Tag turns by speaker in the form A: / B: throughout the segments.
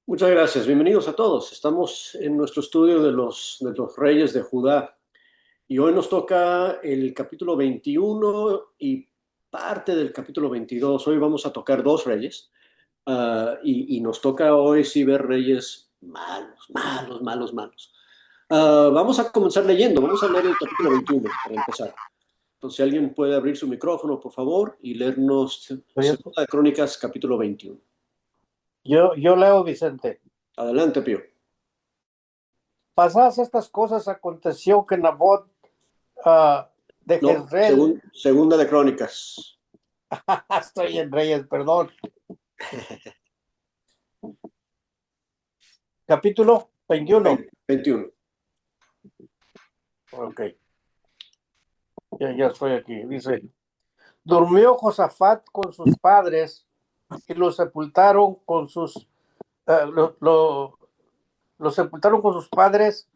A: Muchas gracias. Bienvenidos a todos. Estamos en nuestro estudio de los reyes de Judá y hoy nos toca el capítulo 21 y parte del capítulo 22. Hoy vamos a tocar dos reyes y nos toca hoy sí ver reyes malos, malos, malos, malos. Vamos a comenzar leyendo. Vamos a leer el capítulo 21 para empezar. Entonces, si alguien puede abrir su micrófono, por favor, y leernos
B: Yo,
A: Segunda de Crónicas, capítulo 21.
B: yo leo, Vicente.
A: Adelante, Pío.
B: Pasadas estas cosas, aconteció que Nabot ah, de
A: No,
B: Jezreel,
A: segunda de Crónicas.
B: estoy en Reyes, perdón, capítulo 21.
A: 21.
B: Ok, ya estoy aquí. Dice: durmió Josafat con sus padres y lo sepultaron con sus lo sepultaron con sus padres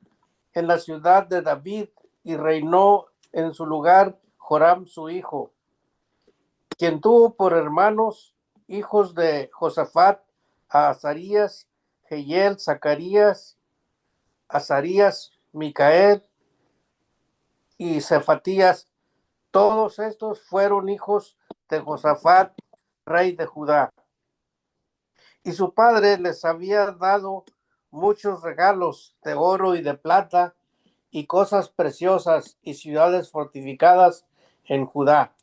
B: en la ciudad de David, y reinó en su lugar Joram su hijo, quien tuvo por hermanos hijos de Josafat a Azarías, Jehiel, Zacarías, Azarías, Micael y Cefatías. Todos estos fueron hijos de Josafat, rey de Judá. Y su padre les había dado muchos regalos de oro y de plata y cosas preciosas y ciudades fortificadas en Judá.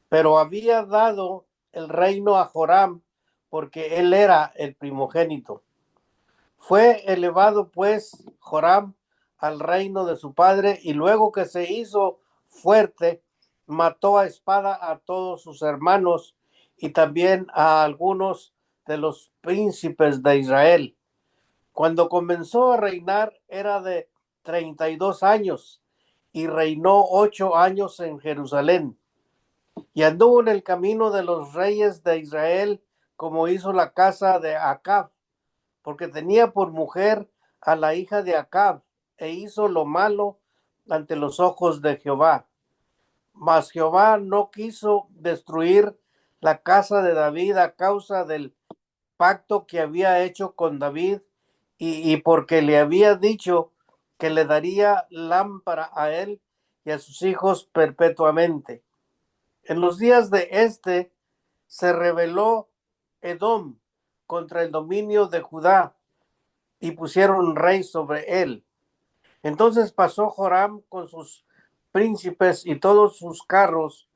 B: Pero había dado el reino a Joram, porque él era el primogénito. Fue elevado pues Joram al reino de su padre, y luego que se hizo fuerte, mató a espada a todos sus hermanos y también a algunos de los príncipes de Israel. Cuando comenzó a reinar era de 32 años, y reinó 8 años en Jerusalén. Y anduvo en el camino de los reyes de Israel, como hizo la casa de Acab, porque tenía por mujer a la hija de Acab, e hizo lo malo ante los ojos de Jehová. Mas Jehová no quiso destruir la casa de David a causa del pacto que había hecho con David, y porque le había dicho que le daría lámpara a él y a sus hijos perpetuamente. En los días de se rebeló Edom contra el dominio de Judá, y pusieron rey sobre él. Entonces pasó Joram con sus príncipes y todos sus carros,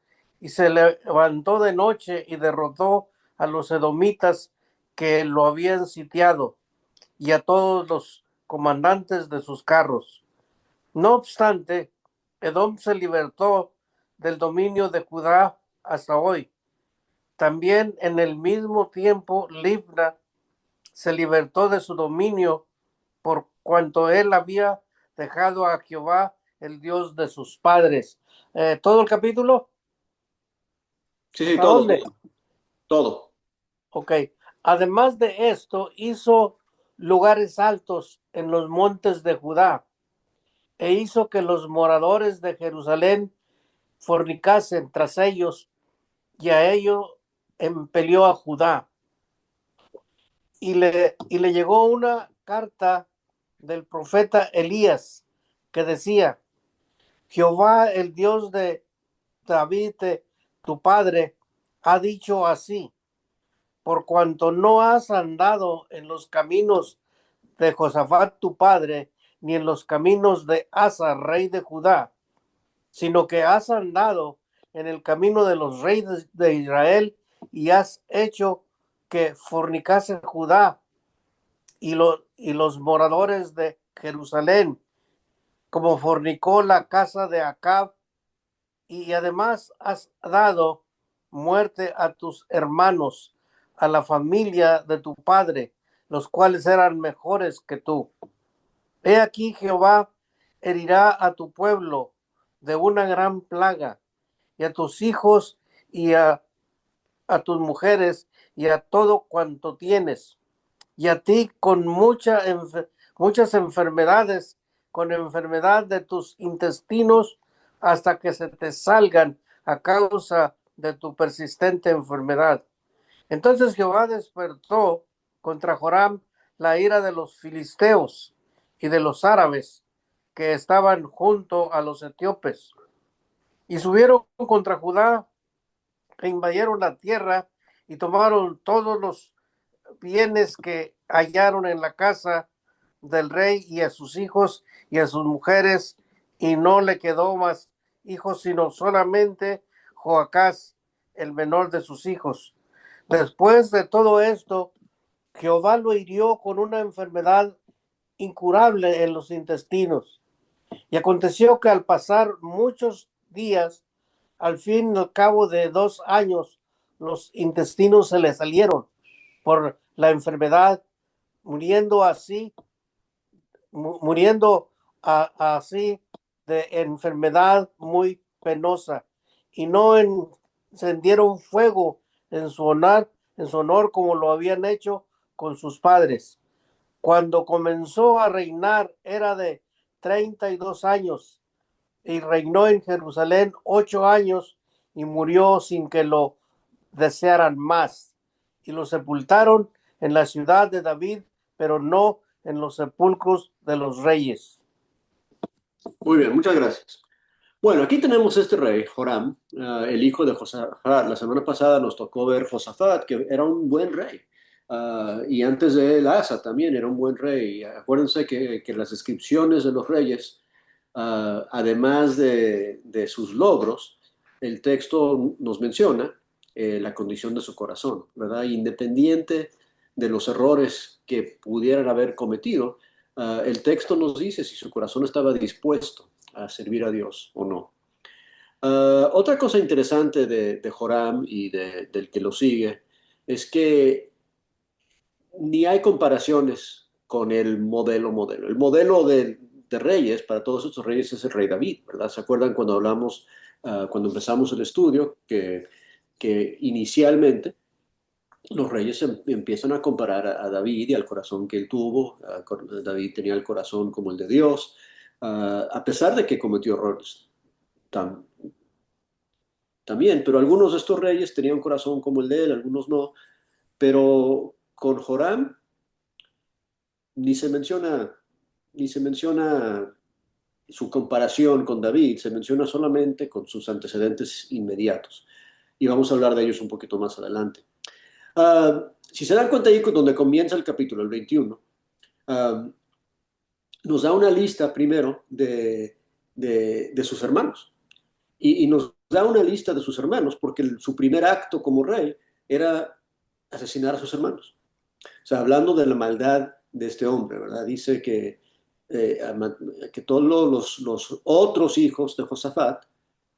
B: y se levantó de noche y derrotó a los edomitas que lo habían sitiado, y a todos los comandantes de sus carros. No obstante, Edom se libertó del dominio de Judá hasta hoy. También en el mismo tiempo Libna se libertó de su dominio, por cuanto él había dejado a Jehová, el Dios de sus padres. ¿Todo el capítulo?
A: Sí, sí,
B: ¿Hasta
A: todo,
B: dónde?
A: todo, todo.
B: Ok. Además de esto, hizo lugares altos en los montes de Judá, e hizo que los moradores de Jerusalén fornicasen tras ellos, y a ello empelió a Judá. Y le llegó una carta del profeta Elías, que decía: Jehová, el Dios de David, tu padre, ha dicho así: por cuanto no has andado en los caminos de Josafat tu padre, ni en los caminos de Asa, rey de Judá, sino que has andado en el camino de los reyes de Israel, y has hecho que fornicase Judá y los moradores de Jerusalén, como fornicó la casa de Acab, y además has dado muerte a tus hermanos, a la familia de tu padre, los cuales eran mejores que tú. He aquí, Jehová herirá a tu pueblo de una gran plaga, y a tus hijos y a tus mujeres y a todo cuanto tienes, y a ti con muchas enfermedades, con enfermedad de tus intestinos, hasta que se te salgan a causa de tu persistente enfermedad. Entonces Jehová despertó contra Joram la ira de los filisteos y de los árabes que estaban junto a los etíopes. Y subieron contra Judá e invadieron la tierra y tomaron todos los bienes que hallaron en la casa del rey y a sus hijos y a sus mujeres, y no le quedó más hijos, sino solamente Joacás, el menor de sus hijos. Después de todo esto, Jehová lo hirió con una enfermedad incurable en los intestinos. Y aconteció que al pasar muchos días, al fin y al cabo de 2 años, los intestinos se le salieron por la enfermedad, muriendo así, así de enfermedad muy penosa. Y no encendieron fuego en su honor como lo habían hecho con sus padres. Cuando comenzó a reinar era de 32 años y reinó en Jerusalén 8 años y murió sin que lo desearan más. Y lo sepultaron en la ciudad de David, pero no en los sepulcros de los reyes.
A: Muy bien, muchas gracias. Bueno, aquí tenemos este rey, Joram, el hijo de Josafat. La semana pasada nos tocó ver Josafat, que era un buen rey. Y antes de él, Asa también era un buen rey. Acuérdense que las descripciones de los reyes, además de sus logros, el texto nos menciona la condición de su corazón, ¿verdad? Independiente de los errores que pudieran haber cometido, el texto nos dice si su corazón estaba dispuesto a servir a Dios o no. Otra cosa interesante de Joram y del que lo sigue es que ni hay comparaciones con el modelo. El modelo de reyes, para todos estos reyes, es el rey David, ¿verdad? ¿Se acuerdan cuando hablamos, cuando empezamos el estudio, que inicialmente los reyes empiezan a comparar a David y al corazón que él tuvo? David tenía el corazón como el de Dios, a pesar de que cometió errores tam- también, pero algunos de estos reyes tenían un corazón como el de él, algunos no, pero con Joram ni se menciona, ni se menciona su comparación con David, se menciona solamente con sus antecedentes inmediatos. Y vamos a hablar de ellos un poquito más adelante. Si se dan cuenta ahí donde comienza el capítulo, el 21, nos da una lista primero de sus hermanos. Y nos da una lista de sus hermanos porque su primer acto como rey era asesinar a sus hermanos. O sea, hablando de la maldad de este hombre, ¿verdad? Dice eh, que todos los otros hijos de Josafat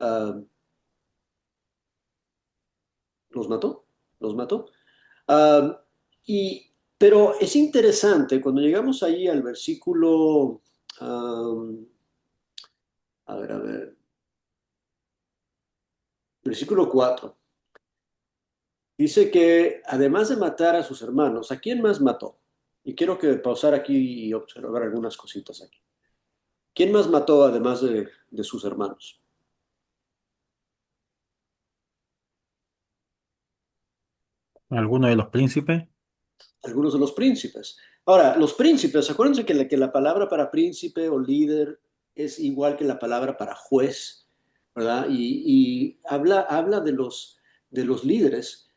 A: uh, los mató, los mató. Uh, y, pero es interesante, cuando llegamos ahí al versículo, um, a ver, versículo 4. Dice que además de matar a sus hermanos, ¿a quién más mató? Y quiero que pausar aquí y observar algunas cositas aquí. ¿Quién más mató además de sus hermanos?
C: ¿Alguno de los príncipes?
A: Algunos de los príncipes. Ahora, los príncipes, acuérdense que la palabra para príncipe o líder es igual que la palabra para juez, ¿verdad? Y habla de los líderes.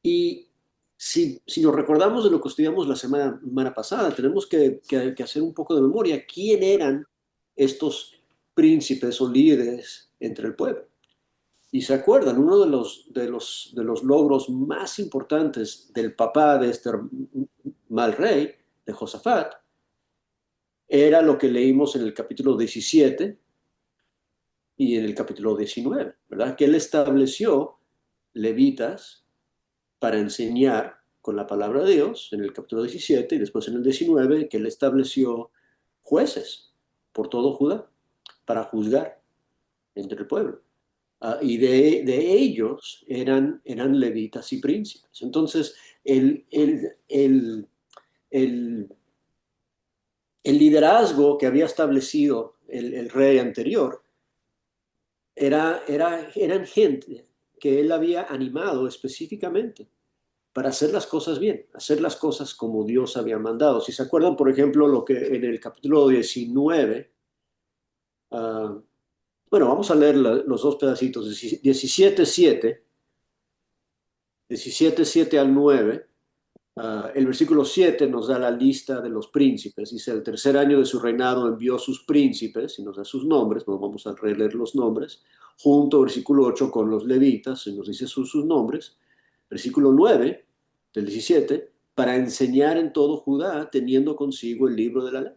A: Y si nos recordamos de lo que estudiamos la semana pasada, tenemos que hacer un poco de memoria. ¿Quién eran estos príncipes o líderes entre el pueblo? Y se acuerdan, uno de los logros más importantes del papá de este mal rey, de Josafat, era lo que leímos en el capítulo 17 y en el capítulo 19, ¿verdad? Que él estableció levitas para enseñar con la palabra de Dios en el capítulo 17 y después en el 19, que él estableció jueces por todo Judá para juzgar entre el pueblo. Y de ellos eran levitas y príncipes. Entonces, el, el liderazgo que había establecido el rey anterior eran gente que él había animado específicamente para hacer las cosas bien, hacer las cosas como Dios había mandado. Si se acuerdan, por ejemplo, lo que en el capítulo 19, uh, bueno, vamos a leer los dos pedacitos, 17:7, 17:7 al 9. El versículo 7 nos da la lista de los príncipes. Dice, el tercer año de su reinado envió sus príncipes, y nos da sus nombres, no vamos a releer los nombres, junto, versículo 8, con los levitas, y nos dice sus nombres. Versículo 9 del 17, para enseñar en todo Judá, teniendo consigo el libro de la ley.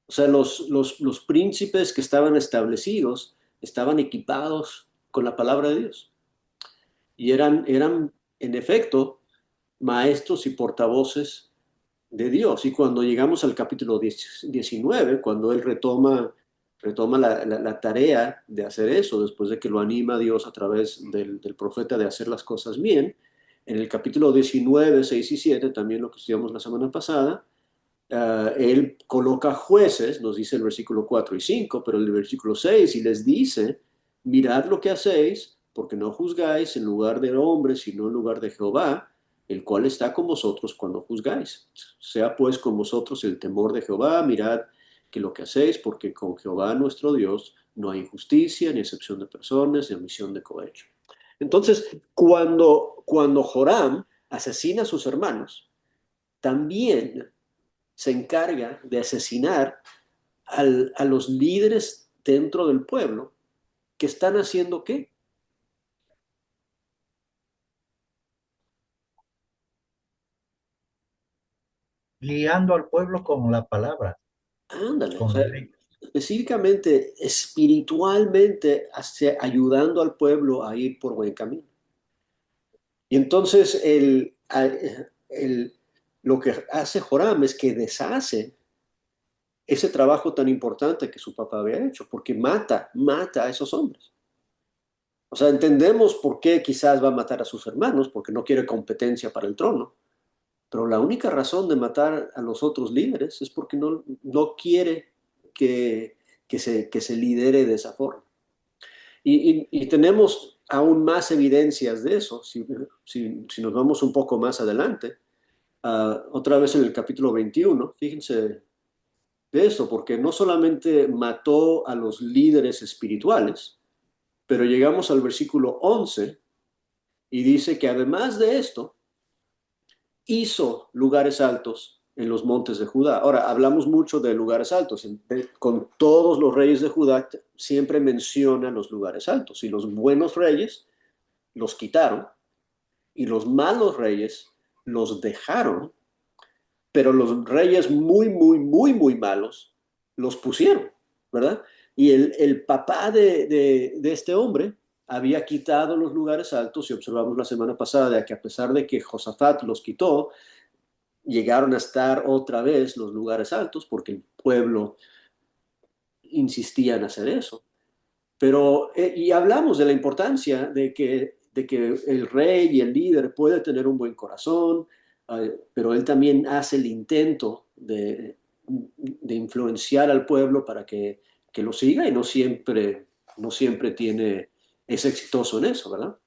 A: O sea, los príncipes que estaban establecidos estaban equipados con la palabra de Dios. Y eran en efecto, maestros y portavoces de Dios. Y cuando llegamos al capítulo 19, cuando él retoma la tarea de hacer eso, después de que lo anima Dios a través del profeta de hacer las cosas bien, en el capítulo 19, 6 y 7, también lo que estudiamos la semana pasada, él coloca jueces, nos dice el versículo 4 y 5, pero el versículo 6, y les dice, mirad lo que hacéis, porque no juzgáis en lugar de hombres, sino en lugar de Jehová, el cual está con vosotros cuando juzgáis. Sea pues con vosotros el temor de Jehová, mirad que lo que hacéis, porque con Jehová nuestro Dios no hay injusticia, ni excepción de personas, ni omisión de cohecho. Entonces, cuando Joram asesina a sus hermanos, también se encarga de asesinar a los líderes dentro del pueblo que están haciendo qué.
D: Guiando al pueblo con la palabra,
A: Ándale, o
D: con
A: sea,
D: la ley.
A: específicamente, espiritualmente, ayudando al pueblo a ir por buen camino. Y entonces lo que hace Joram es que deshace ese trabajo tan importante que su papá había hecho, porque mata a esos hombres. O sea, entendemos por qué quizás va a matar a sus hermanos, porque no quiere competencia para el trono, pero la única razón de matar a los otros líderes es porque no quiere que se lidere de esa forma. Y tenemos aún más evidencias de eso, si nos vamos un poco más adelante. Otra vez en el capítulo 21, fíjense de eso, porque no solamente mató a los líderes espirituales, pero llegamos al versículo 11 y dice que además de esto, hizo lugares altos en los montes de Judá. Ahora, hablamos mucho de lugares altos. Con todos los reyes de Judá siempre mencionan los lugares altos. Y los buenos reyes los quitaron y los malos reyes los dejaron, pero los reyes muy, muy, muy, muy malos los pusieron, ¿verdad? Y el papá de este hombre había quitado los lugares altos y observamos la semana pasada de que a pesar de que Josafat los quitó, llegaron a estar otra vez los lugares altos porque el pueblo insistía en hacer eso. Pero, y hablamos de la importancia de que el rey y el líder puede tener un buen corazón, pero él también hace el intento de influenciar al pueblo para que lo siga y no siempre es exitoso en eso, ¿verdad?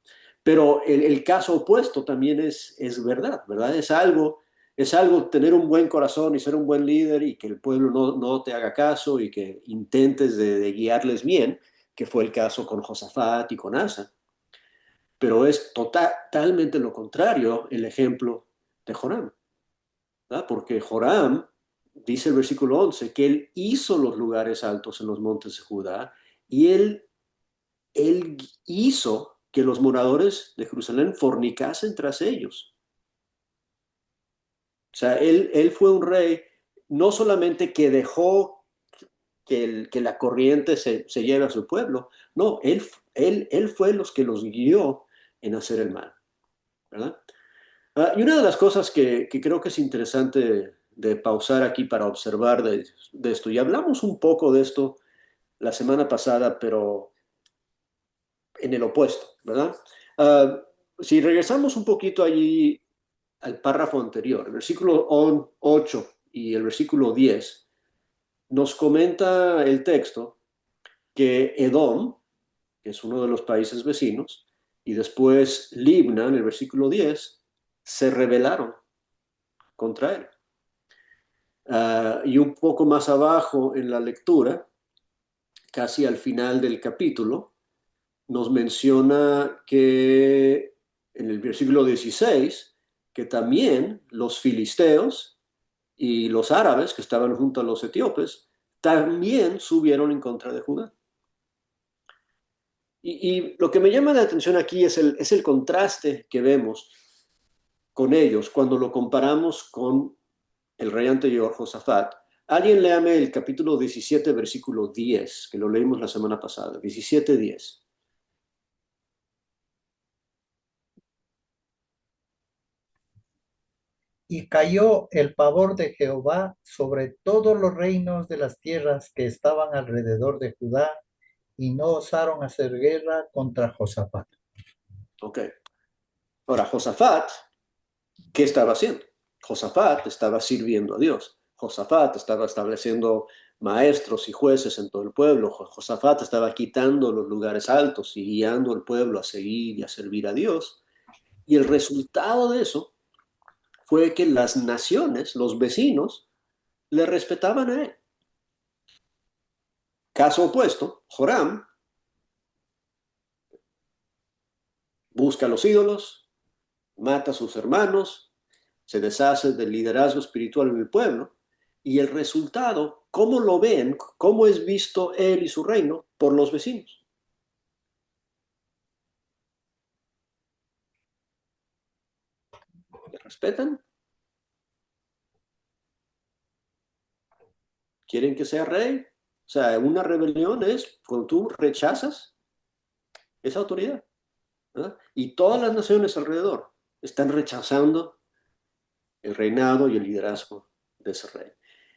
A: Pero el caso opuesto también es verdad, ¿verdad? Es algo tener un buen corazón y ser un buen líder y que el pueblo no te haga caso y que intentes de guiarles bien, que fue el caso con Josafat y con Asa. Pero es totalmente lo contrario el ejemplo de Joram, ¿verdad? Porque Joram, dice el versículo 11, que él hizo los lugares altos en los montes de Judá y él hizo que los moradores de Jerusalén fornicasen tras ellos. O sea, él fue un rey no solamente que dejó que la corriente se lleve a su pueblo, no, él fue los que los guió en hacer el mal, ¿verdad? Y una de las cosas que creo que es interesante de pausar aquí para observar de esto, y hablamos un poco de esto la semana pasada, pero en el opuesto, ¿verdad? Si regresamos un poquito allí al párrafo anterior, el versículo 8 y el versículo 10, nos comenta el texto que Edom, que es uno de los países vecinos, y después Libna, en el versículo 10, se rebelaron contra él. Y un poco más abajo en la lectura, casi al final del capítulo, nos menciona que en el versículo 16, que también los filisteos y los árabes que estaban junto a los etíopes también subieron en contra de Judá. Y lo que me llama la atención aquí es el contraste que vemos con ellos cuando lo comparamos con el rey anterior, Josafat. Alguien léame el capítulo 17, versículo 10, que lo leímos la semana pasada, 17:10.
D: Y cayó el pavor de Jehová sobre todos los reinos de las tierras que estaban alrededor de Judá, y no osaron hacer guerra contra Josafat.
A: Ok. Ahora, Josafat, ¿qué estaba haciendo? Josafat estaba sirviendo a Dios. Josafat estaba estableciendo maestros y jueces en todo el pueblo. Josafat estaba quitando los lugares altos y guiando al pueblo a seguir y a servir a Dios. Y el resultado de eso fue que las naciones, los vecinos, le respetaban a él. Caso opuesto, Joram busca a los ídolos, mata a sus hermanos, se deshace del liderazgo espiritual en el pueblo, y el resultado, ¿cómo lo ven? ¿Cómo es visto él y su reino por los vecinos? ¿Le respetan? ¿Quieren que sea rey? O sea, una rebelión es cuando tú rechazas esa autoridad, ¿verdad? Y todas las naciones alrededor están rechazando el reinado y el liderazgo de ese rey,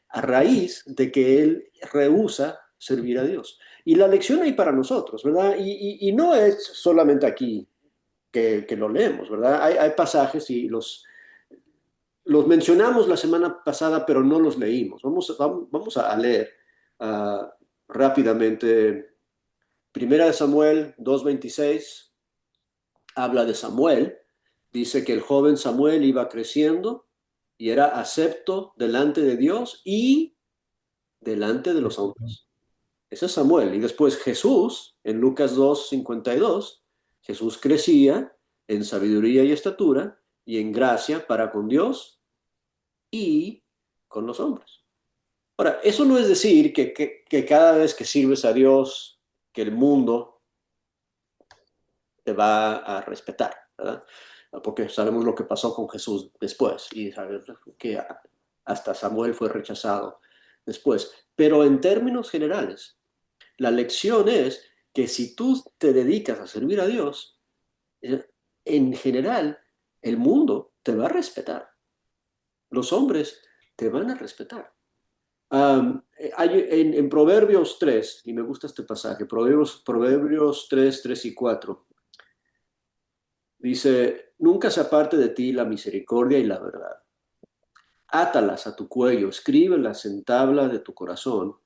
A: a raíz de que él rehúsa servir a Dios. Y la lección hay para nosotros, ¿verdad? Y no es solamente aquí que lo leemos, ¿verdad? Hay pasajes y los mencionamos la semana pasada, pero no los leímos. Vamos a leer rápidamente. Primera de Samuel 2:26 habla de Samuel. Dice que el joven Samuel iba creciendo y era acepto delante de Dios y delante de los hombres. Ese es Samuel. Y después Jesús, en Lucas 2:52, Jesús crecía en sabiduría y estatura y en gracia para con Dios y con los hombres. Ahora, eso no es decir que cada vez que sirves a Dios, que el mundo te va a respetar, ¿verdad? Porque sabemos lo que pasó con Jesús después y sabemos que hasta Samuel fue rechazado después. Pero en términos generales, la lección es que si tú te dedicas a servir a Dios, en general, el mundo te va a respetar. Los hombres te van a respetar. En Proverbios 3, y me gusta este pasaje, Proverbios 3, 3 y 4, dice, nunca se aparte de ti la misericordia y la verdad. Átalas a tu cuello, escríbelas en tabla de tu corazón.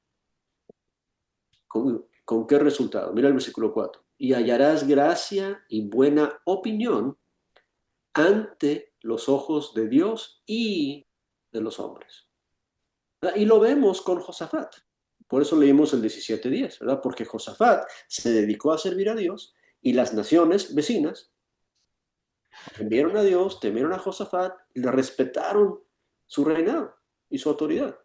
A: ¿Con qué resultado? Mira el versículo 4. Y hallarás gracia y buena opinión ante los ojos de Dios y de los hombres. Y lo vemos con Josafat. Por eso leímos el 17:10, ¿verdad? Porque Josafat se dedicó a servir a Dios y las naciones vecinas temieron a Dios, temieron a Josafat y le respetaron su reinado y su autoridad.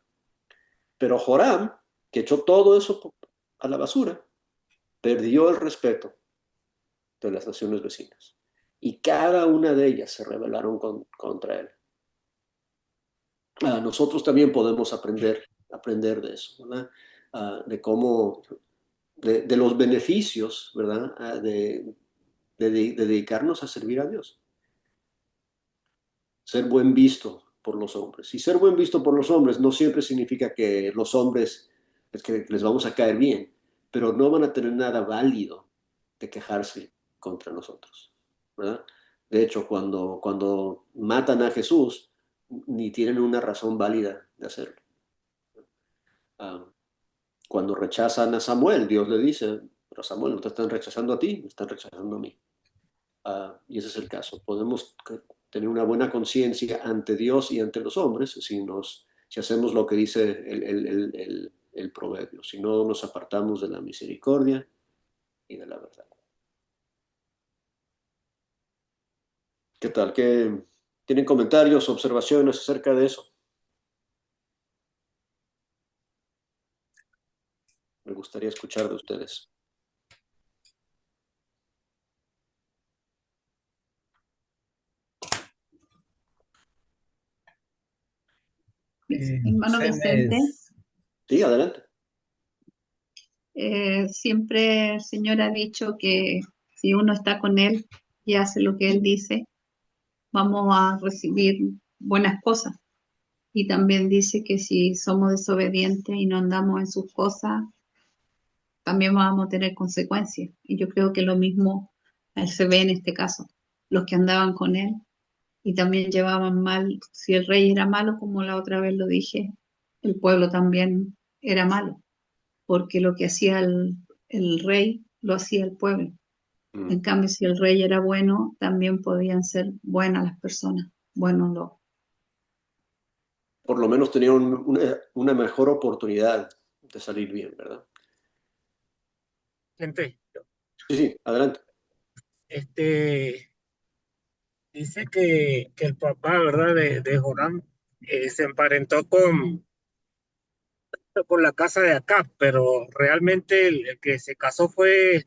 A: Pero Joram, que echó todo eso a la basura, perdió el respeto de las naciones vecinas. Y cada una de ellas se rebelaron contra él. Nosotros también podemos aprender de eso, ¿verdad? De cómo, de los beneficios, ¿verdad? De dedicarnos a servir a Dios. Ser buen visto por los hombres. Y ser buen visto por los hombres no siempre significa que los hombres es que les vamos a caer bien, pero no van a tener nada válido de quejarse contra nosotros, ¿verdad? De hecho, cuando matan a Jesús, ni tienen una razón válida de hacerlo. Ah, Cuando rechazan a Samuel, Dios le dice, pero Samuel, no te están rechazando a ti, me están rechazando a mí. Y ese es el caso. tener una buena conciencia ante Dios y ante los hombres si hacemos lo que dice el proverbio, si no nos apartamos de la misericordia y de la verdad. ¿Qué tal? ¿Tienen comentarios, observaciones acerca de eso? Me gustaría escuchar de ustedes.
E: Hermano
D: Se
E: Vicente,
A: Sí, adelante.
E: siempre el Señor ha dicho que si uno está con Él y hace lo que Él dice, vamos a recibir buenas cosas. Y también dice que si somos desobedientes y no andamos en sus cosas, también vamos a tener consecuencias. Y yo creo que lo mismo se ve en este caso. Los que andaban con Él y también llevaban mal, si el rey era malo, como la otra vez lo dije, el pueblo también era malo, porque lo que hacía el rey lo hacía el pueblo. En cambio, si el rey era bueno, también podían ser buenas las personas, buenos los.
A: Por lo menos tenía una mejor oportunidad de salir bien, ¿verdad?
F: Gente,
A: Sí, sí, adelante.
F: este, dice que el papá, ¿verdad? De Joram se emparentó con la casa de Acab, pero realmente el que se casó fue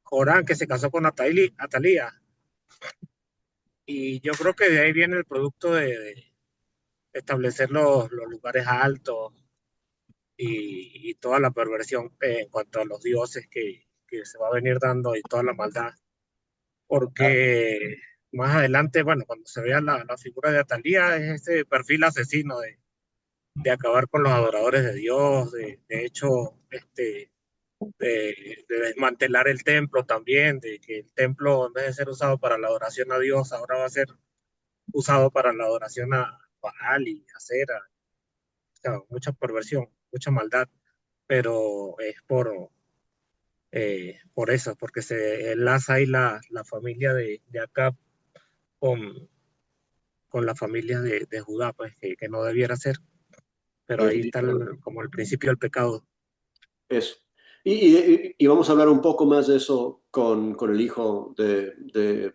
F: Joram, que se casó con Atalía. Y yo creo que de ahí viene el producto de establecer los lugares altos y toda la perversión en cuanto a los dioses que se va a venir dando y toda la maldad. Porque más adelante, bueno, cuando se vea la figura de Atalía, es ese perfil asesino de acabar con los adoradores de Dios, de hecho, de desmantelar el templo también, de que el templo en vez de ser usado para la adoración a Dios, ahora va a ser usado para la adoración a Baal y a Cera. O sea, mucha perversión, mucha maldad, pero es por eso, porque se enlaza ahí la familia de Acab con, con la familia de Judá, pues que no debiera ser, pero ahí está como el principio del pecado.
A: Eso. Y vamos a hablar un poco más de eso con el hijo de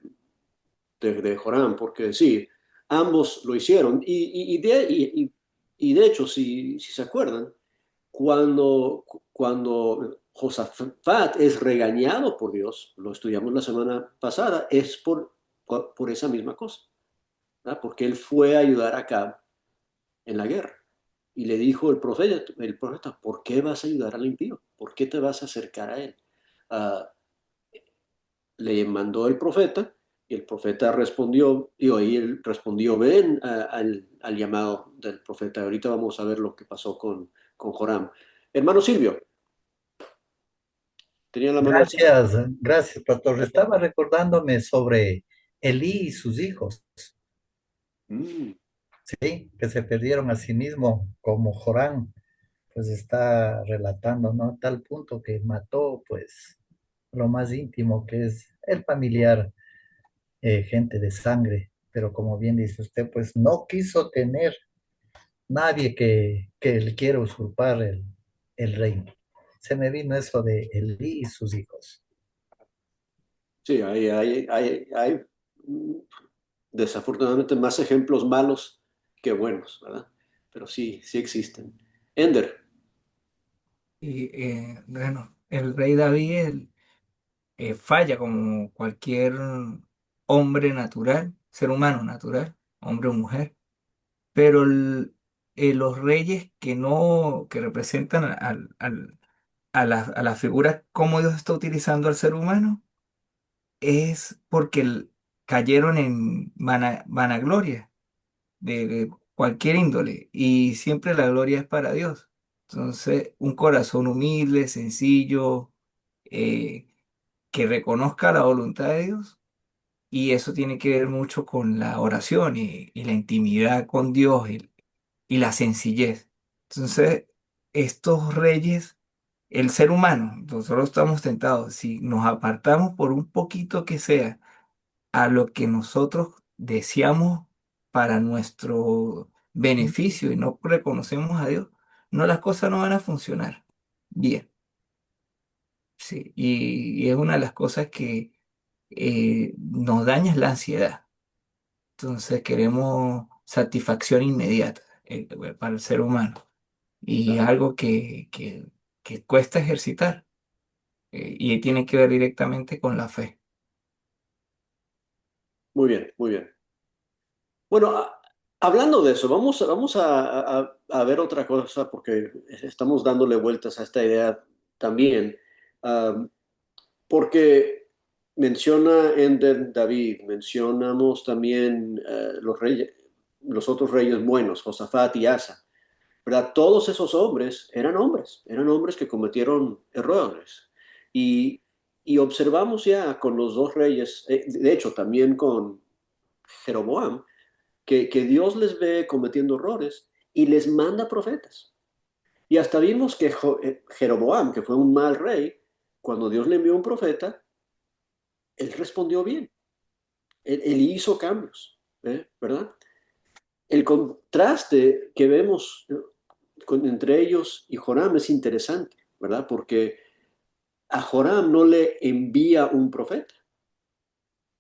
A: Joram, porque sí, ambos lo hicieron. Y de hecho, si se acuerdan, cuando Josafat es regañado por Dios, lo estudiamos la semana pasada, es por esa misma cosa, ¿verdad? Porque él fue a ayudar a Acab en la guerra. Y le dijo el profeta, ¿por qué vas a ayudar al impío? ¿Por qué te vas a acercar a él? Ah, le mandó el profeta y el profeta respondió, y ahí él respondió, ven al llamado del profeta. Ahorita vamos a ver lo que pasó con Joram. Hermano Silvio, tenía la mano alzada.
D: Gracias, pastor. Estaba recordándome sobre Elí y sus hijos,
A: Mm,
D: ¿sí? Que se perdieron a sí mismo como Jorán, pues está relatando, ¿no? A tal punto que mató, pues, lo más íntimo que es el familiar, gente de sangre, pero como bien dice usted, pues no quiso tener nadie que le quiera usurpar el reino. Se me vino eso de Elí y sus hijos.
A: sí, hay desafortunadamente más ejemplos malos que buenos, ¿verdad? Pero sí, sí existen. Ender.
G: Y bueno, el rey David falla como cualquier hombre natural, ser humano natural, hombre o mujer, pero los reyes que no, que representan a la figura como Dios está utilizando al ser humano, es porque cayeron en vanagloria de cualquier índole y siempre la gloria es para Dios. Entonces, un corazón humilde, sencillo, eh, que reconozca la voluntad de Dios y eso tiene que ver mucho con la oración y la intimidad con Dios y la sencillez. Entonces, estos reyes, el ser humano, nosotros estamos tentados, si nos apartamos por un poquito que sea a lo que nosotros deseamos para nuestro beneficio y no reconocemos a Dios, no, las cosas no van a funcionar bien. Sí, y es una de las cosas que nos daña es la ansiedad. Entonces queremos satisfacción inmediata para el ser humano y
A: Claro.
G: algo que cuesta ejercitar y tiene que ver directamente con la fe.
A: Muy bien, muy bien. Bueno, hablando de eso, vamos a ver otra cosa porque estamos dándole vueltas a esta idea también. Um, Porque menciona en David, mencionamos también los reyes, los otros reyes buenos, Josafat y Asa, ¿verdad? Todos esos eran hombres que cometieron errores. Y, y observamos ya con los dos reyes, de hecho también con Jeroboam, que Dios les ve cometiendo errores y les manda profetas. Y hasta vimos que Jeroboam, que fue un mal rey, cuando Dios le envió un profeta, él respondió bien, él hizo cambios, ¿verdad? El contraste que vemos entre ellos y Joram es interesante, ¿verdad? Porque a Joram no le envía un profeta,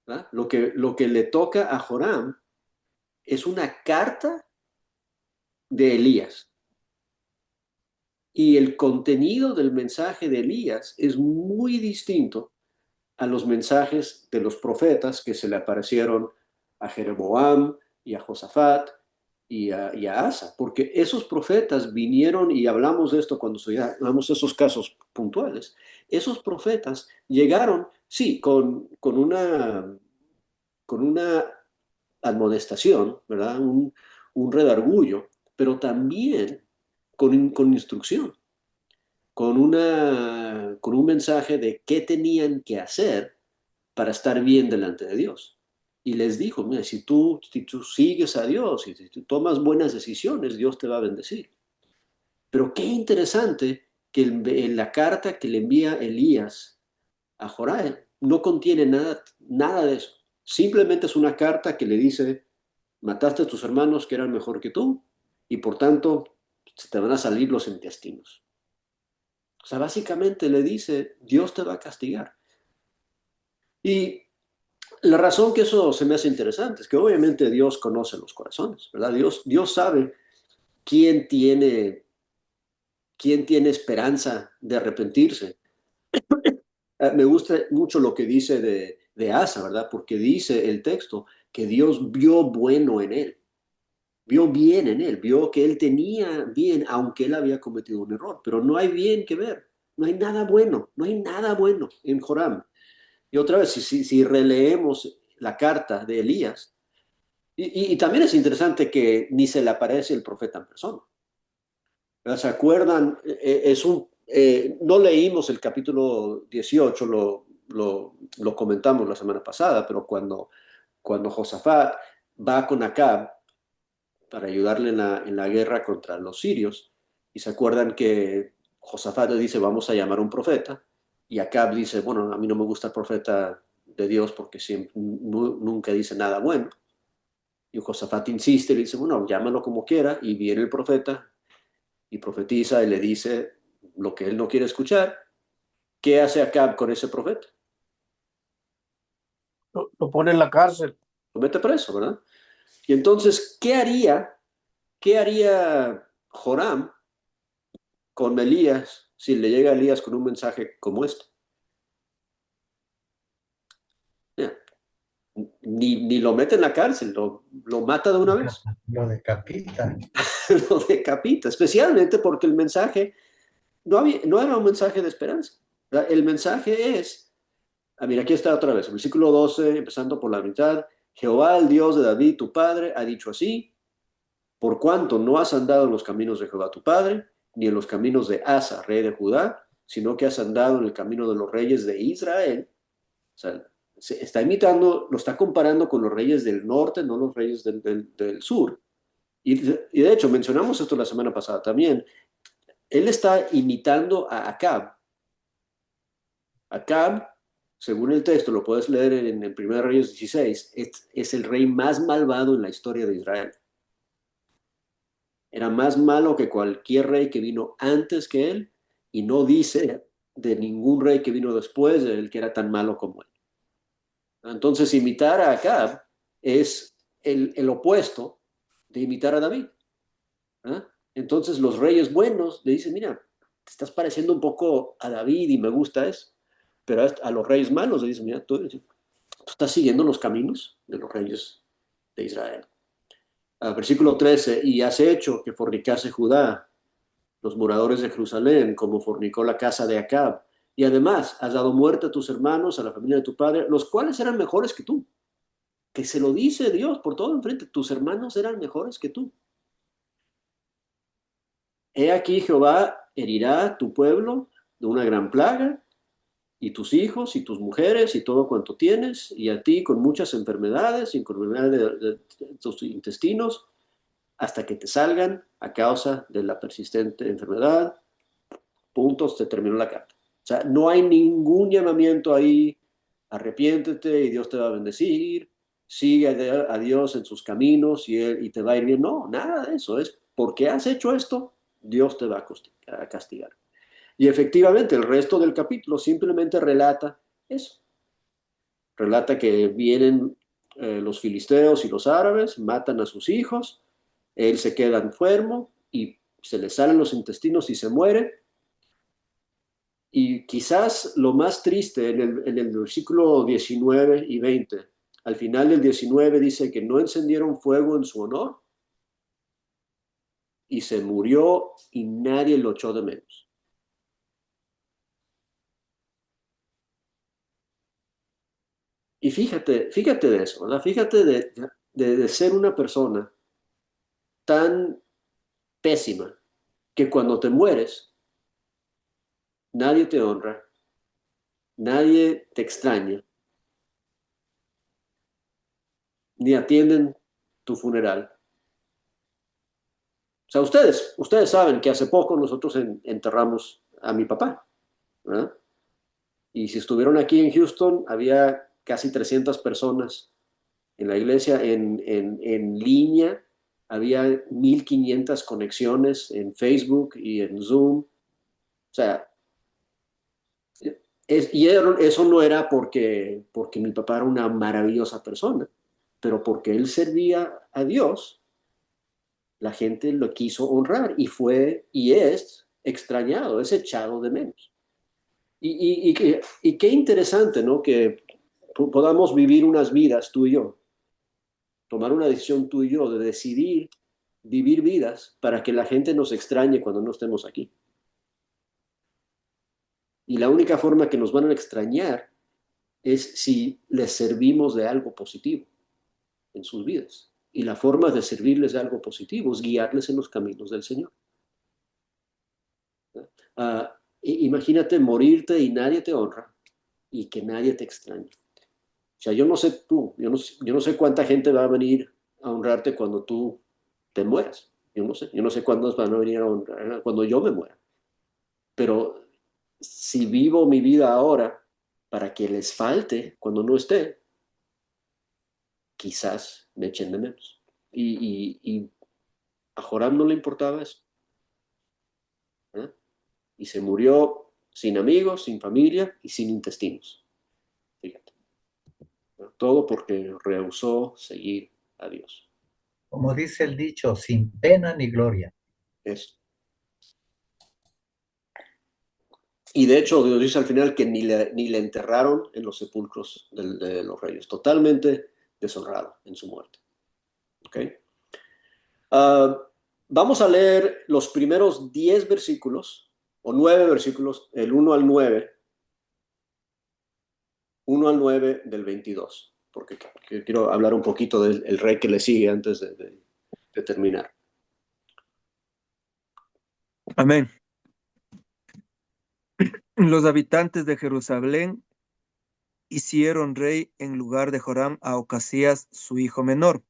A: ¿verdad? Lo que le toca a Joram es una carta de Elías. Y el contenido del mensaje de Elías es muy distinto a los mensajes de los profetas que se le aparecieron a Jeroboam y a Josafat y a Asa, porque esos profetas vinieron, y hablamos de esto cuando hablamos de esos casos puntuales, esos profetas llegaron, sí, con una admonestación, ¿verdad? Un redarguyo, pero también con instrucción, con un mensaje de qué tenían que hacer para estar bien delante de Dios. Y les dijo, mira, si tú sigues a Dios y si tú tomas buenas decisiones, Dios te va a bendecir. Pero qué interesante que la carta que le envía Elías a Joram no contiene nada de eso. Simplemente es una carta que le dice, mataste a tus hermanos que eran mejor que tú y por tanto se te van a salir los intestinos. O sea, básicamente le dice, Dios te va a castigar. Y la razón que eso se me hace interesante es que obviamente Dios conoce los corazones, ¿verdad? Dios sabe quién tiene, quién tiene esperanza de arrepentirse. Me gusta mucho lo que dice de Asa, ¿verdad? Porque dice el texto que Dios vio bueno en él, vio bien en él, vio que él tenía bien, aunque él había cometido un error, pero no hay bien que ver, no hay nada bueno, no hay nada bueno en Joram. Y otra vez, si releemos la carta de Elías, y también es interesante que ni se le aparece el profeta en persona. ¿Se acuerdan? No leímos el capítulo 18, lo comentamos la semana pasada, pero cuando Josafat va con Acab para ayudarle en la guerra contra los sirios, y se acuerdan que Josafat le dice, vamos a llamar a un profeta, y Acab dice, bueno, a mí no me gusta el profeta de Dios porque siempre, nunca dice nada bueno. Y Josafat insiste, le dice, bueno, llámalo como quiera, y viene el profeta y profetiza y le dice lo que él no quiere escuchar. ¿Qué hace Acab con ese profeta?
B: Lo pone en la cárcel.
A: Lo mete preso, ¿verdad? Y entonces, ¿qué haría Joram con Elías si le llega a Elías con un mensaje como este? Mira, ni lo mete en la cárcel, lo mata de una vez,
D: Lo decapita.
A: lo decapita, especialmente porque el mensaje no era un mensaje de esperanza. El mensaje es, mira, aquí está otra vez, el versículo 12, empezando por la mitad, Jehová, el Dios de David, tu padre, ha dicho así, por cuanto no has andado en los caminos de Jehová tu padre, ni en los caminos de Asa, rey de Judá, sino que has andado en el camino de los reyes de Israel. O sea, se está imitando, lo está comparando con los reyes del norte, no los reyes del sur. Y de hecho, mencionamos esto la semana pasada también. Él está imitando a Acab. Acab según el texto, lo puedes leer en el 1 Reyes 16, es el rey más malvado en la historia de Israel. Era más malo que cualquier rey que vino antes que él, y no dice de ningún rey que vino después de él que era tan malo como él. Entonces, imitar a Acab es el opuesto de imitar a David. ¿Ah? Entonces, los reyes buenos le dicen, mira, te estás pareciendo un poco a David y me gusta eso. Pero a los reyes malos le dicen, mira, tú estás siguiendo los caminos de los reyes de Israel. Versículo 13, y has hecho que fornicase Judá, los moradores de Jerusalén, como fornicó la casa de Acab. Y además has dado muerte a tus hermanos, a la familia de tu padre, los cuales eran mejores que tú. Que se lo dice Dios por todo enfrente, tus hermanos eran mejores que tú. He aquí Jehová herirá a tu pueblo de una gran plaga, y tus hijos y tus mujeres y todo cuanto tienes, y a ti con muchas enfermedades y con enfermedades de tus intestinos, hasta que te salgan a causa de la persistente enfermedad. Puntos, se terminó la carta. O sea, no hay ningún llamamiento ahí, arrepiéntete y Dios te va a bendecir, sigue a Dios en sus caminos y te va a ir bien. No, nada de eso. Es porque has hecho esto, Dios te va a castigar. Y efectivamente, el resto del capítulo simplemente relata eso. Relata que vienen los filisteos y los árabes, matan a sus hijos, él se queda enfermo y se le salen los intestinos y se muere. Y quizás lo más triste en el versículo 19 y 20, al final del 19 dice que no encendieron fuego en su honor y se murió y nadie lo echó de menos. Y fíjate de eso, ¿verdad? Fíjate de ser una persona tan pésima que cuando te mueres, nadie te honra, nadie te extraña, ni atienden tu funeral. O sea, ustedes saben que hace poco nosotros enterramos a mi papá, ¿verdad? Y si estuvieron aquí en Houston, había casi 300 personas en la iglesia en línea, había 1,500 conexiones en Facebook y en Zoom. O sea, eso no era porque mi papá era una maravillosa persona, pero porque él servía a Dios, la gente lo quiso honrar y fue y es extrañado, es echado de menos. Y qué interesante, ¿no? Que podamos vivir unas vidas, tú y yo, tomar una decisión tú y yo de decidir vivir vidas para que la gente nos extrañe cuando no estemos aquí. Y la única forma que nos van a extrañar es si les servimos de algo positivo en sus vidas. Y la forma de servirles de algo positivo es guiarles en los caminos del Señor. Imagínate morirte y nadie te honra y que nadie te extrañe. O sea, yo no sé tú, yo no sé cuánta gente va a venir a honrarte cuando tú te mueras. Yo no sé cuántos van a venir a honrar cuando yo me muera. Pero si vivo mi vida ahora para que les falte cuando no esté, quizás me echen de menos. Y a Joram no le importaba eso. ¿Eh? Y se murió sin amigos, sin familia y sin intestinos. Fíjate. Todo porque rehusó seguir a Dios.
D: Como dice el dicho, sin pena ni gloria.
A: Eso. Y de hecho, Dios dice al final que ni le enterraron en los sepulcros de los reyes. Totalmente deshonrado en su muerte. ¿Ok? Vamos a leer los primeros 10 versículos, o 9 versículos, el 1 al 9, 1 al 9 del 22, porque quiero hablar un poquito del rey que le sigue antes de terminar.
H: Amén. Los habitantes de Jerusalén hicieron rey en lugar de Joram a Ocasías, su hijo menor,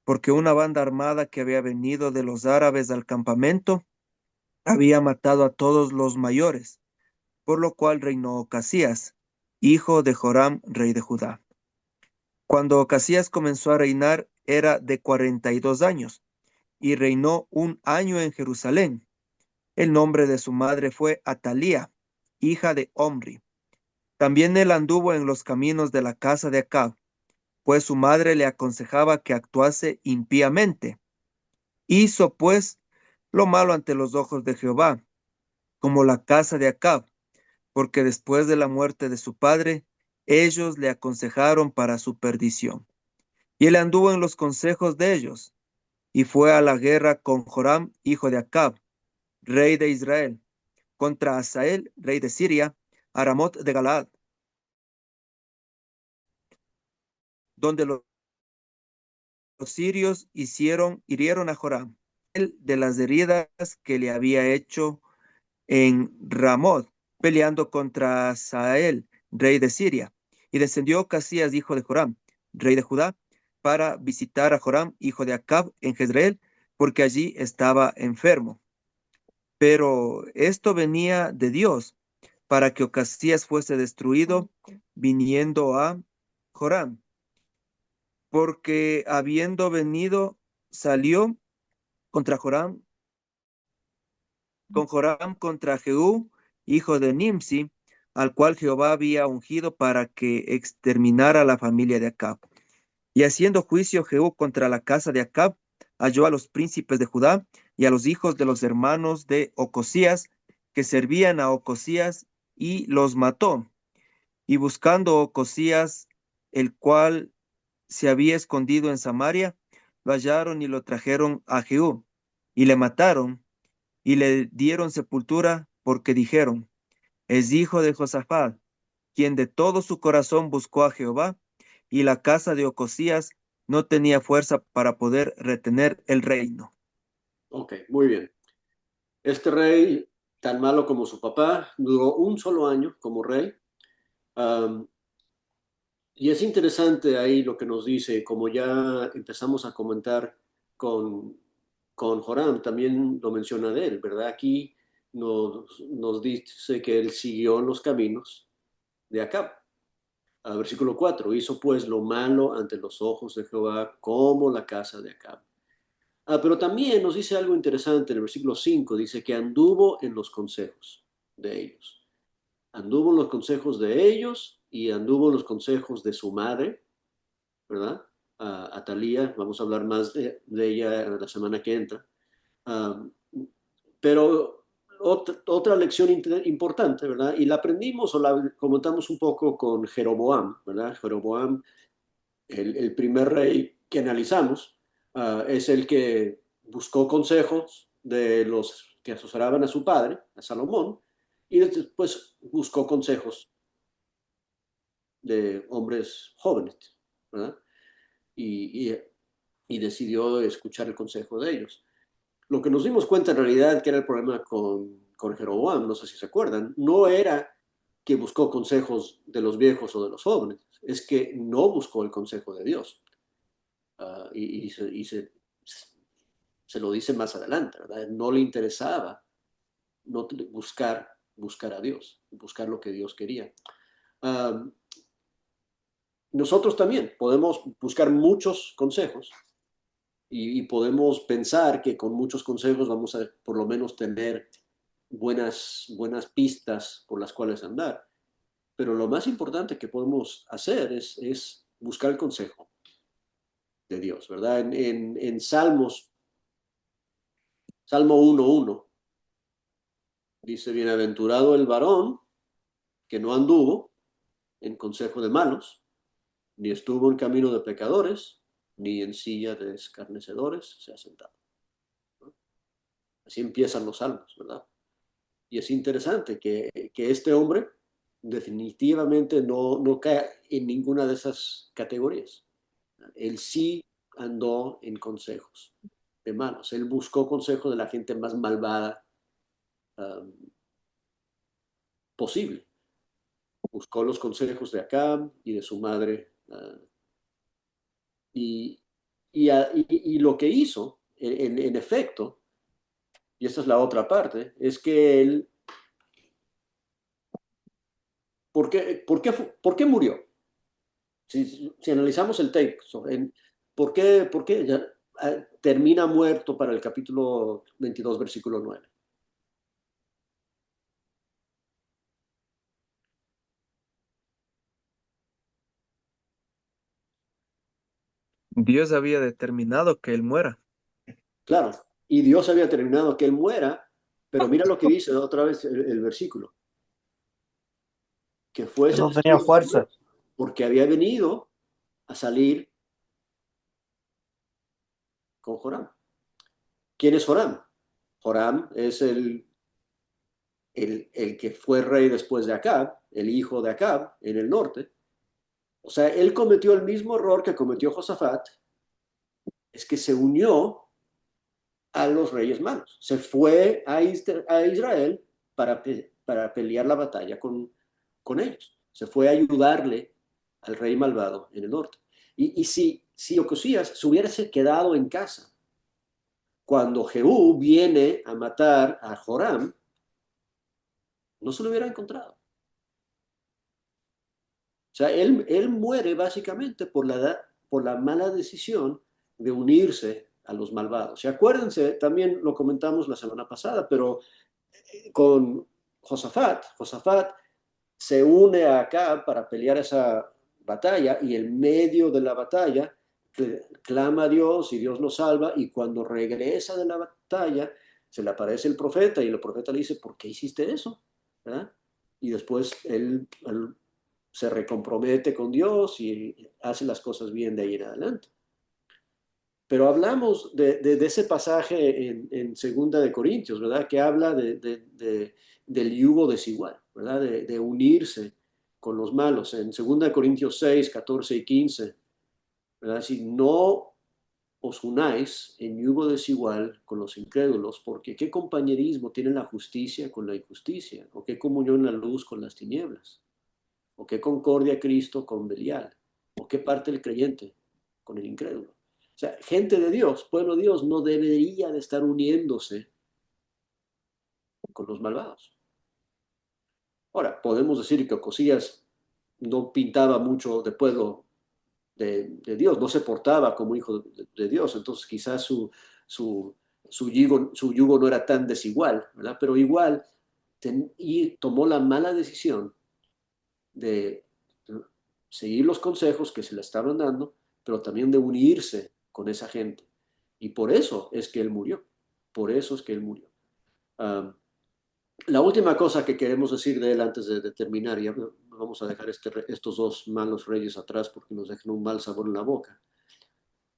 H: porque una banda armada que había venido de los árabes al campamento había matado a todos los mayores, por lo cual reinó Ocasías. hijo de Joram, rey de Judá. Cuando Ocasías comenzó a reinar, era de 42 años, y reinó 1 año en Jerusalén. El nombre de su madre fue Atalía, hija de Omri. También él anduvo en los caminos de la casa de Acab, pues su madre le aconsejaba que actuase impíamente. Hizo, pues, lo malo ante los ojos de Jehová, como la casa de Acab, porque después de la muerte de su padre, ellos le aconsejaron para su perdición. Y él anduvo en los consejos de ellos, y fue a la guerra con Joram, hijo de Acab, rey de Israel, contra Hazael, rey de Siria, a Ramot de Galaad, donde los sirios hirieron a Joram, él de las heridas que le había hecho en Ramot, peleando contra Hazael, rey de Siria. Y descendió Ocasías, hijo de Joram, rey de Judá, para visitar a Joram, hijo de Acab, en Jezreel, porque allí estaba enfermo. Pero esto venía de Dios, para que Ocasías fuese destruido, viniendo a Joram, porque habiendo venido, salió contra Joram, con Joram contra Jehú, hijo de Nimsi, al cual Jehová había ungido para que exterminara a la familia de Acab. Y haciendo juicio Jehú contra la casa de Acab, halló a los príncipes de Judá y a los hijos de los hermanos de Ocosías, que servían a Ocosías, y los mató. Y buscando Ocosías, el cual se había escondido en Samaria, lo hallaron y lo trajeron a Jehú, y le mataron, y le dieron sepultura, porque dijeron: es hijo de Josafat, quien de todo su corazón buscó a Jehová, y la casa de Ocosías no tenía fuerza para poder retener el reino.
A: Ok, muy bien. Este rey, tan malo como su papá, duró un solo año como rey. Um, y es interesante ahí lo que nos dice, como ya empezamos a comentar con Joram, también lo menciona de él, ¿verdad? Aquí nos dice que él siguió en los caminos de Acab. Versículo 4, hizo pues lo malo ante los ojos de Jehová como la casa de Acab. Pero también nos dice algo interesante en el versículo 5, dice que anduvo en los consejos de ellos. Anduvo en los consejos de ellos y anduvo en los consejos de su madre, ¿verdad? Atalía, vamos a hablar más de ella la semana que entra. Um, pero otra lección importante, ¿verdad? Y la aprendimos o la comentamos un poco con Jeroboam, ¿verdad? Jeroboam, el primer rey que analizamos, es el que buscó consejos de los que asesoraban a su padre, a Salomón, y después buscó consejos de hombres jóvenes, ¿verdad? Y decidió escuchar el consejo de ellos. Lo que nos dimos cuenta en realidad que era el problema con Jeroboam, no sé si se acuerdan, no era que buscó consejos de los viejos o de los jóvenes, es que no buscó el consejo de Dios. Se lo dice más adelante, ¿verdad? No le interesaba no buscar a Dios, buscar lo que Dios quería. Nosotros también podemos buscar muchos consejos y podemos pensar que con muchos consejos vamos a por lo menos tener buenas pistas por las cuales andar. Pero lo más importante que podemos hacer es buscar el consejo de Dios, ¿verdad? En Salmos, Salmo 1:1, dice: bienaventurado el varón que no anduvo en consejo de malos, ni estuvo en camino de pecadores, ni en silla de escarnecedores se ha sentado. ¿No? Así empiezan los salmos, ¿verdad? Y es interesante que este hombre definitivamente no cae en ninguna de esas categorías. Él sí andó en consejos de malos. Él buscó consejos de la gente más malvada posible. Buscó los consejos de Acab y de su madre. Y lo que hizo, en efecto, y esta es la otra parte, es que él por qué murió? Si analizamos el texto, ¿por qué termina muerto para el capítulo 22, versículo 9?
H: Dios había determinado que él muera.
A: Claro, y Dios había determinado que él muera, pero mira lo que dice otra vez el versículo, que fue
B: que
A: ese
B: no tenía fuerza.
A: porque había venido a salir con Joram. ¿Quién es Joram? Joram es el que fue rey después de Acab, el hijo de Acab en el norte. O sea, él cometió el mismo error que cometió Josafat, es que se unió a los reyes malos. Se fue a Israel para pelear la batalla con ellos. Se fue a ayudarle al rey malvado en el norte. Y si Ocosías se hubiese quedado en casa cuando Jehú viene a matar a Joram, no se lo hubiera encontrado. O sea, él muere básicamente por la mala decisión de unirse a los malvados. Y acuérdense, también lo comentamos la semana pasada, pero con Josafat se une a Acab para pelear esa batalla y en medio de la batalla clama a Dios y Dios lo salva y cuando regresa de la batalla se le aparece el profeta y el profeta le dice, ¿por qué hiciste eso? ¿verdad? Y después él se recompromete con Dios y hace las cosas bien de ahí en adelante. Pero hablamos de ese pasaje en Segunda de Corintios, ¿verdad? Que habla del yugo desigual, ¿verdad? De unirse con los malos. En Segunda de Corintios 6, 14 y 15, ¿verdad? Si no os unáis en yugo desigual con los incrédulos, porque ¿qué compañerismo tiene la justicia con la injusticia? ¿O qué comunión la luz con las tinieblas? ¿O qué concordia Cristo con Belial? ¿O qué parte el creyente con el incrédulo? O sea, gente de Dios, pueblo de Dios, no debería de estar uniéndose con los malvados. Ahora, podemos decir que Ocosías no pintaba mucho de pueblo de Dios, no se portaba como hijo de Dios, entonces quizás su yugo no era tan desigual, ¿verdad? Pero igual y tomó la mala decisión de seguir los consejos que se le estaban dando, pero también de unirse con esa gente. Y por eso es que él murió. Por eso es que él murió. La última cosa que queremos decir de él antes de terminar, ya vamos a dejar estos dos malos reyes atrás porque nos dejan un mal sabor en la boca,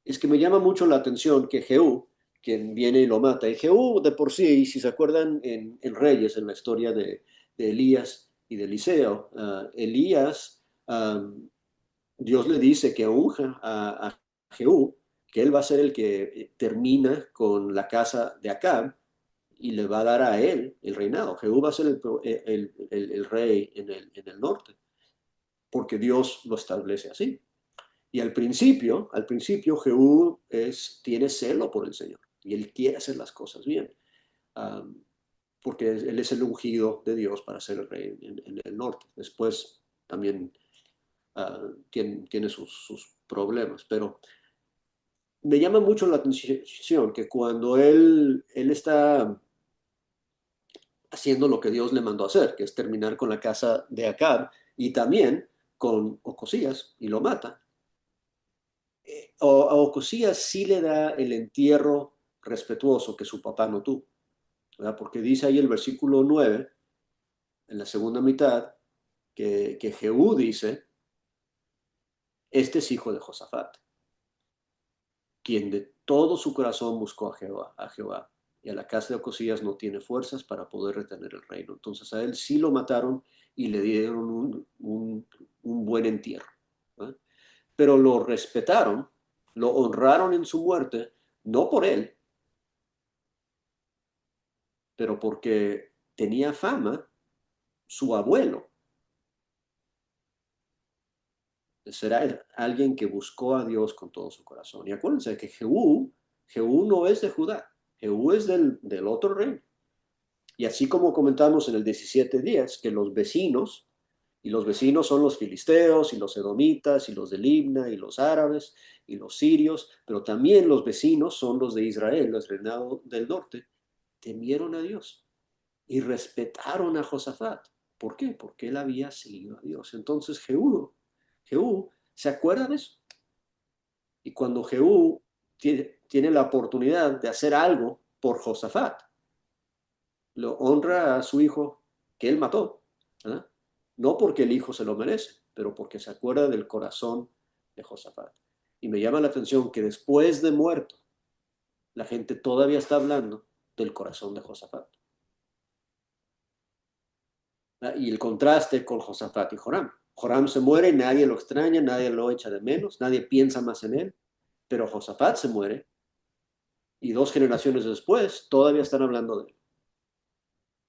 A: es que me llama mucho la atención que Jehú, quien viene y lo mata, y Jehú de por sí, si se acuerdan en Reyes, en la historia de Elías y de Eliseo, Elías, Dios le dice que unja a Jehú, que él va a ser el que termina con la casa de Acab y le va a dar a él el reinado. Jehú va a ser el rey en el norte, porque Dios lo establece así. Y al principio Jehú tiene celo por el Señor y él quiere hacer las cosas bien, porque él es el ungido de Dios para ser el rey en el norte. Después también tiene sus problemas, pero me llama mucho la atención que cuando él está haciendo lo que Dios le mandó a hacer, que es terminar con la casa de Acab y también con Ocosías y lo mata, a Ocosías sí le da el entierro respetuoso que su papá no tuvo, ¿verdad? Porque dice ahí el versículo 9, en la segunda mitad, que Jehú dice, este es hijo de Josafat, quien de todo su corazón buscó a Jehová, y a la casa de Ocosías no tiene fuerzas para poder retener el reino. Entonces a él sí lo mataron y le dieron un buen entierro, ¿verdad? Pero lo respetaron, lo honraron en su muerte, no por él, pero porque tenía fama su abuelo. Será alguien que buscó a Dios con todo su corazón. Y acuérdense que Jehú no es de Judá, Jehú es del otro reino. Y así como comentamos en el 17 días, que los vecinos Y los vecinos son los filisteos y los edomitas y los de Libna y los árabes y los sirios, pero también los vecinos son los de Israel, el reinado del norte. Temieron a Dios y respetaron a Josafat. ¿Por qué? Porque él había seguido a Dios. Entonces Jehú se acuerda de eso. Y cuando Jehú tiene la oportunidad de hacer algo por Josafat, lo honra a su hijo que él mató, ¿verdad? No porque el hijo se lo merece, pero porque se acuerda del corazón de Josafat. Y me llama la atención que después de muerto, la gente todavía está hablando del corazón de Josafat. Y el contraste con Josafat y Joram. Joram se muere, nadie lo extraña, nadie lo echa de menos, nadie piensa más en él, pero Josafat se muere y 2 generaciones después todavía están hablando de él.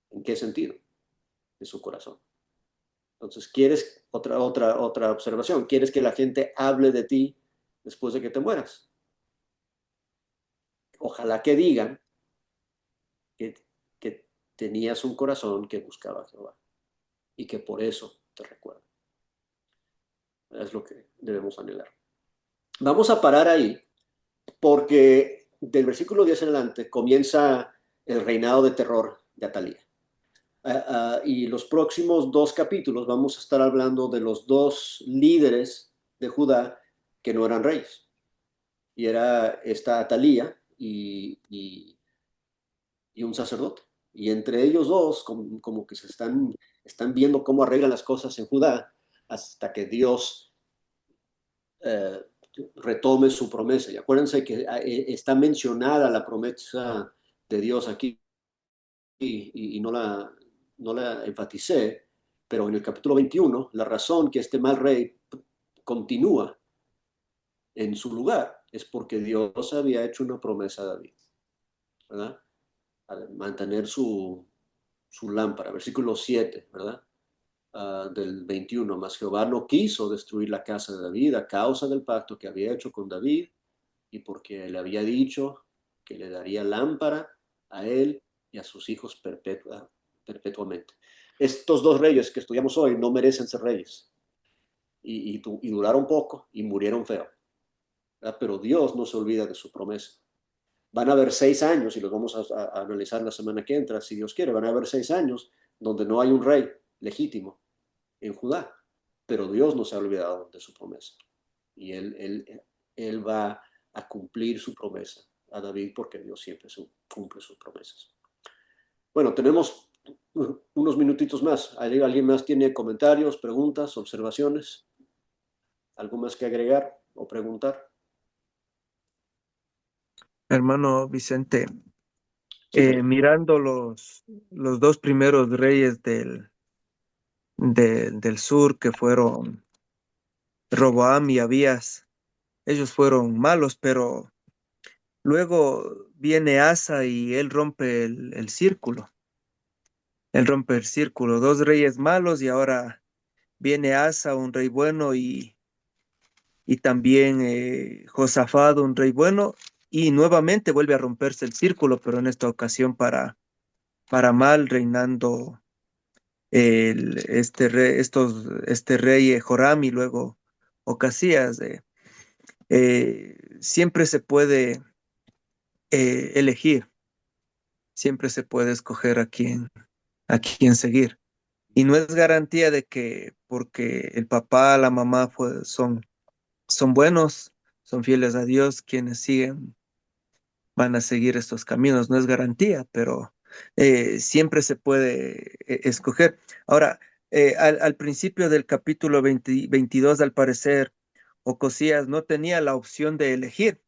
A: ¿En qué sentido? De su corazón. Entonces, ¿quieres otra observación? ¿Quieres que la gente hable de ti después de que te mueras? Ojalá que digan que tenías un corazón que buscaba a Jehová y que por eso te recuerda. Es lo que debemos anhelar. Vamos a parar ahí porque del versículo 10 en adelante comienza el reinado de terror de Atalía. Y los próximos 2 capítulos vamos a estar hablando de los 2 líderes de Judá que no eran reyes. Y era esta Atalía y un sacerdote. Y entre ellos dos, como que se están viendo cómo arreglan las cosas en Judá hasta que Dios retome su promesa. Y acuérdense que está mencionada la promesa de Dios aquí y no la enfaticé, pero en el capítulo 21, la razón que este mal rey continúa en su lugar es porque Dios había hecho una promesa a David, ¿verdad? A mantener su lámpara, versículo 7, ¿verdad? Del 21, mas Jehová no quiso destruir la casa de David a causa del pacto que había hecho con David y porque le había dicho que le daría lámpara a él y a sus hijos perpetuamente. Estos 2 reyes que estudiamos hoy no merecen ser reyes y duraron poco y murieron feo, ¿verdad? Pero Dios no se olvida de su promesa. Van a haber 6 años, y los vamos a analizar la semana que entra, si Dios quiere, van a haber 6 años donde no hay un rey legítimo en Judá, pero Dios no se ha olvidado de su promesa. Y él va a cumplir su promesa a David porque Dios siempre cumple sus promesas. Bueno, tenemos unos minutitos más. ¿Alguien más tiene comentarios, preguntas, observaciones? ¿Algo más que agregar o preguntar?
H: Hermano Vicente,
A: Sí, Felipe.
H: mirando los 2 primeros reyes del sur, que fueron Roboam y Abías, ellos fueron malos, pero luego viene Asa y él rompe el círculo. Él rompe el círculo, 2 reyes malos y ahora viene Asa, un rey bueno, y también Josafat, un rey bueno, y nuevamente vuelve a romperse el círculo, pero en esta ocasión para mal, reinando este rey Joram y luego Ocasías. Siempre se puede elegir, siempre se puede escoger a quién seguir. Y no es garantía de que porque el papá, la mamá son buenos, son fieles a Dios, quienes siguen van a seguir estos caminos. No es garantía, pero siempre se puede escoger. Ahora, al principio del capítulo 22, al parecer, Ocosías no tenía la opción de elegir,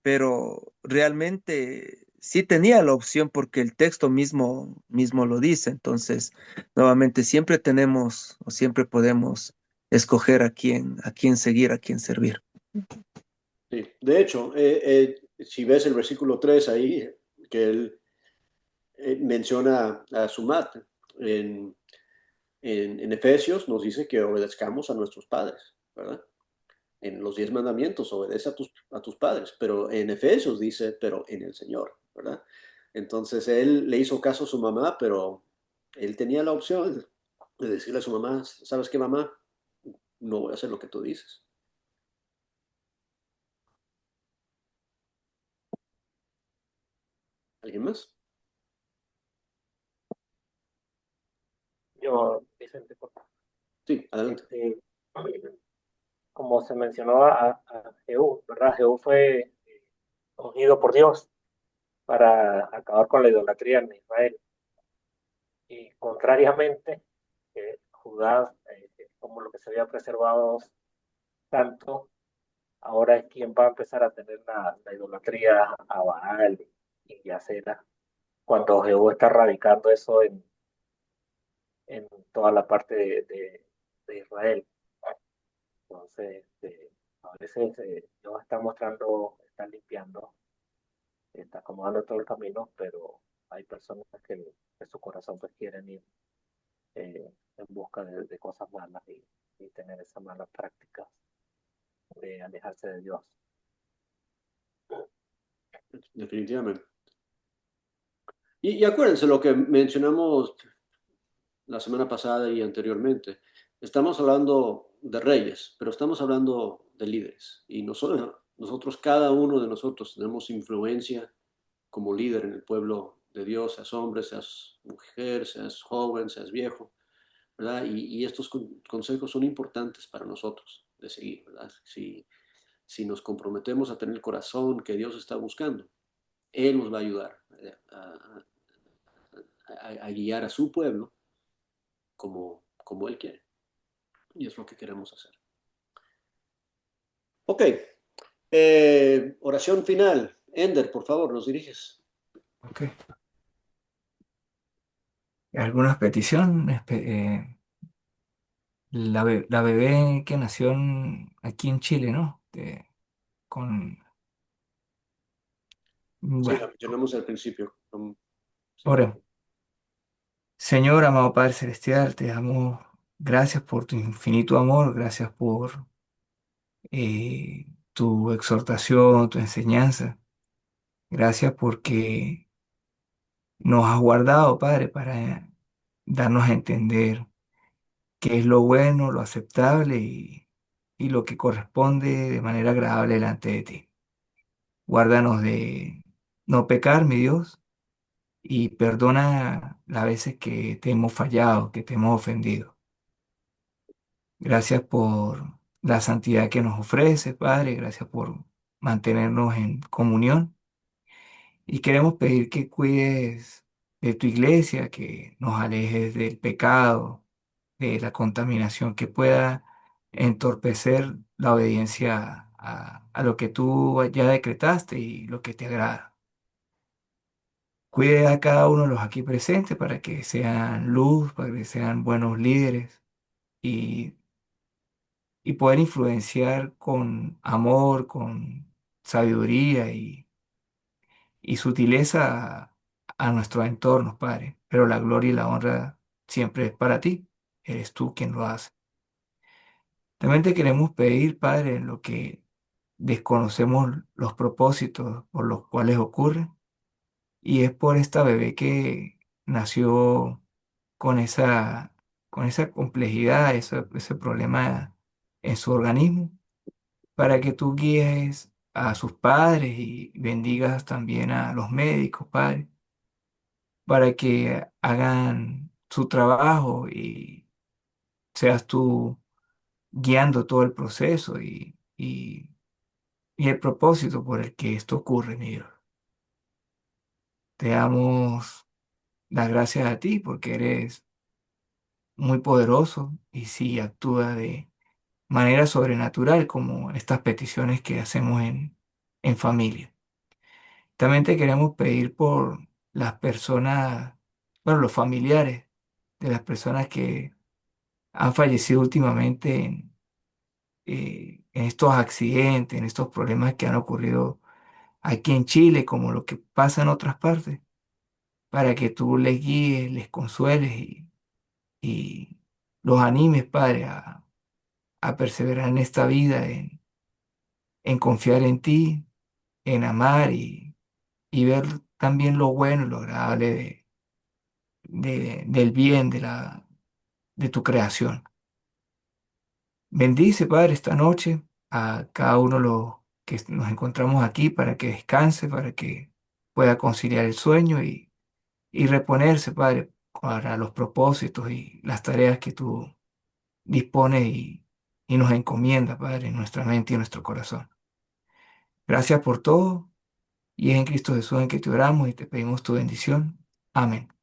H: pero realmente sí tenía la opción porque el texto mismo lo dice. Entonces, nuevamente, siempre tenemos o siempre podemos escoger a quién seguir, a quién servir.
A: Sí. De hecho, si ves el versículo 3 ahí, que él menciona a su madre, en Efesios nos dice que obedezcamos a nuestros padres, ¿verdad? En los 10 mandamientos obedece a tus padres, pero en Efesios dice, pero en el Señor, ¿verdad? Entonces él le hizo caso a su mamá, pero él tenía la opción de decirle a su mamá, ¿sabes qué, mamá? No voy a hacer lo que tú dices. ¿Alguien más?
I: Yo, Vicente, por favor.
A: Sí, adelante.
I: Como se mencionó a Jehú, ¿verdad? Jehú fue ungido por Dios para acabar con la idolatría en Israel. Y contrariamente, Judá, como lo que se había preservado tanto, ahora es quien va a empezar a tener la idolatría a Baal y a Acera, cuando Jehú está radicando eso en toda la parte de Israel. Entonces, a veces Dios está mostrando, está limpiando, está acomodando todo el camino, pero hay personas que su corazón pues quieren ir en busca de cosas malas y tener esas malas prácticas de alejarse de Dios.
A: Definitivamente. Y acuérdense lo que mencionamos la semana pasada y anteriormente. Estamos hablando de reyes, pero estamos hablando de líderes. Y nosotros, cada uno de nosotros, tenemos influencia como líder en el pueblo de Dios, seas hombre, seas mujer, seas joven, seas viejo, ¿verdad? Y estos consejos son importantes para nosotros de seguir, ¿verdad? Si nos comprometemos a tener el corazón que Dios está buscando, Él nos va a ayudar a guiar a su pueblo como Él quiere. Y es lo que queremos hacer. Ok, oración final. Ender, por favor, nos diriges.
G: Ok. ¿Alguna petición? La bebé que nació aquí en Chile, ¿no? Con,
A: Sí,
G: bueno,
A: la mencionamos al principio. Sí.
G: oremos. Señor, amado Padre Celestial, te damos gracias por tu infinito amor, gracias por tu exhortación, tu enseñanza. Gracias porque nos has guardado, Padre, para darnos a entender qué es lo bueno, lo aceptable y lo que corresponde de manera agradable delante de ti. Guárdanos de no pecar, mi Dios, y perdona las veces que te hemos fallado, que te hemos ofendido. Gracias por la santidad que nos ofrece, Padre. Gracias por mantenernos en comunión. Y queremos pedir que cuides de tu iglesia, que nos alejes del pecado, de la contaminación que pueda entorpecer la obediencia a lo que tú ya decretaste y lo que te agrada. Cuide a cada uno de los aquí presentes para que sean luz, para que sean buenos líderes y, y poder influenciar con amor, con sabiduría y sutileza a nuestros entornos, Padre. Pero la gloria y la honra siempre es para ti. Eres tú quien lo hace. También te queremos pedir, Padre, en lo que desconocemos los propósitos por los cuales ocurre, y es por esta bebé que nació con con esa complejidad, ese problema en su organismo, para que tú guíes a sus padres y bendigas también a los médicos, Padre, para que hagan su trabajo y seas tú guiando todo el proceso y el propósito por el que esto ocurre, mi Dios. Te damos las gracias a ti porque eres muy poderoso y sí actúa de manera sobrenatural como estas peticiones que hacemos en familia. También te queremos pedir por las personas, bueno, los familiares de las personas que han fallecido últimamente en estos accidentes, en estos problemas que han ocurrido aquí en Chile, como lo que pasa en otras partes, para que tú les guíes, les consueles y los animes, Padre, a perseverar en esta vida, en confiar en ti, en amar y ver también lo bueno y lo agradable del bien, de tu creación. Bendice, Padre, esta noche a cada uno de los que nos encontramos aquí para que descanse, para que pueda conciliar el sueño y reponerse, Padre, para los propósitos y las tareas que tú dispones y nos encomienda, Padre, en nuestra mente y en nuestro corazón. Gracias por todo y es en Cristo Jesús en que te oramos y te pedimos tu bendición. Amén.